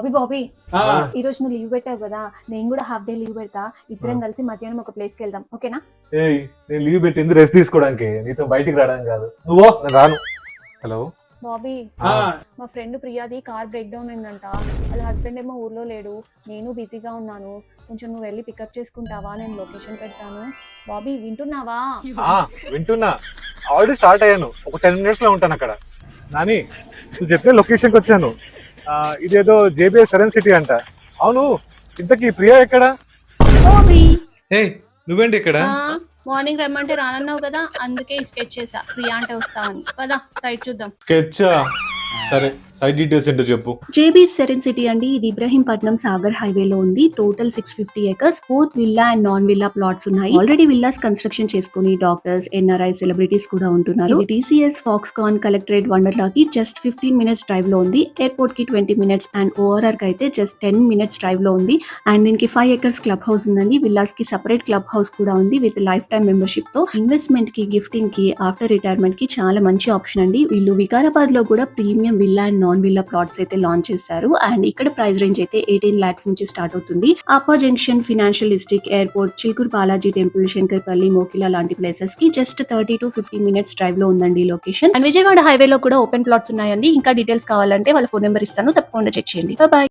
బాబీ ఆ, ఈ రోజు నువ్వు లీవ్ పెట్టావు కదా, నేను కూడా హాఫ్ డే లీవ్ పెడతా. ఇద్దరం కలిసి మధ్యాహ్నం ఒక ప్లేస్ కి వెళ్దాం, ఓకేనా? ఏయ్, నేను లీవ్ పెట్టింది రెస్ట్ తీసుకోవడానికి, నీతో బయటికి రావడానికి కాదు. నువ్వు నేను రాను. హలో బాబీ, ఆ, మా ఫ్రెండ్ ప్రియాది కార్ బ్రేక్ డౌన్ అయిందంట. వాళ్ళ హస్బెండ్ ఏమో ఊర్లో లేడు, నేను బిజీగా ఉన్నాను. కొంచెం నువ్వు వెళ్ళి పికప్ చేసుకుంటావా? నేను లొకేషన్ పెడతాను. బాబీ వింటున్నావా? వింటున్నా. ఆల్రెడీ స్టార్ట్ అయ్యాను. ఒక 10 minutes లో ఉంటాను అక్కడ. నాని, నువ్వు చెప్పే లొకేషన్కి వచ్చాను. ఇదేదో జేబీఎస్ సెరెన్ సిటీ అంట. అవును, ఇంతకీ ప్రియా ఎక్కడ? బాబీ, ఏయ్, నువ్వేంటి ఇక్కడ? మార్నింగ్ రమ్మంటే రానన్నావు కదా, అందుకే స్కెచ్ చేసా. ప్రియా అంటే వస్తావని. పదా సైట్ చూద్దాం. స్కెచ్చా? సరే, సైట్ డీటెయిల్స్ ఏంటో చెప్పు. జేబీ సెరెన్ సిటీ అండి, ఇది ఇబ్రహీంపట్నం సాగర్ హైవేలో ఉంది. Total 650 acres, both villa and non villa plots ఉన్నాయి. ఆల్రెడీ విల్లాస్ కన్స్ట్రక్షన్ చేసుకుని డాక్టర్స్, ఎన్ఆర్ఐ సెలబ్రిటీస్ కూడా ఉంటున్నారు. ఇది టీసీఎస్ ఫాక్స్కాన్ కలెక్టరేట్ వండర్లా కి జస్ట్ 15 minutes డ్రైవ్ లో ఉంది. ఎయిర్పోర్ట్ కి 20 minutes అండ్ ఓఆర్ఆర్ కి అయితే జస్ట్ 10 minutes డ్రైవ్ లో ఉంది. అండ్ దీనికి 5 acres క్లబ్ హౌస్ ఉందండి. విల్లాస్ కి సెపరేట్ క్లబ్ హౌస్ కూడా ఉంది విత్ లైఫ్ టైమ్ మెంబర్షిప్ తో. ఇన్వెస్ట్మెంట్ కి, గిఫ్టింగ్ కి, ఆఫ్టర్ రిటైర్మెంట్ కి చాలా మంచి ఆప్షన్ అండి. వీళ్ళు వికారాబాద్ లో కూడా premium villa and non villa plots అయితే లాంచ్ చేశారు. అండ్ ఇక్కడ ప్రైస్ రేంజ్ అయితే 18 lakhs నుంచి స్టార్ట్ అవుతుంది. Appa junction, financial district, airport, Chilkur Balaji temple, Shankarpalli, Mokila లాంటి ప్లేసెస్ కి జస్ట్ 30 to 50 minutes డ్రైవ్ లో ఉందండి లొకేషన్. అండ్ విజయవాడ హైవే లో కూడా ఓపెన్ ప్లాట్స్ ఉన్నాయండి. ఇంకా డీటెయిల్స్ కావాలంటే వాళ్ళ ఫోన్ నెంబర్ ఇస్తాను, తప్పకుండా చెక్ చేయండి. బాయ్.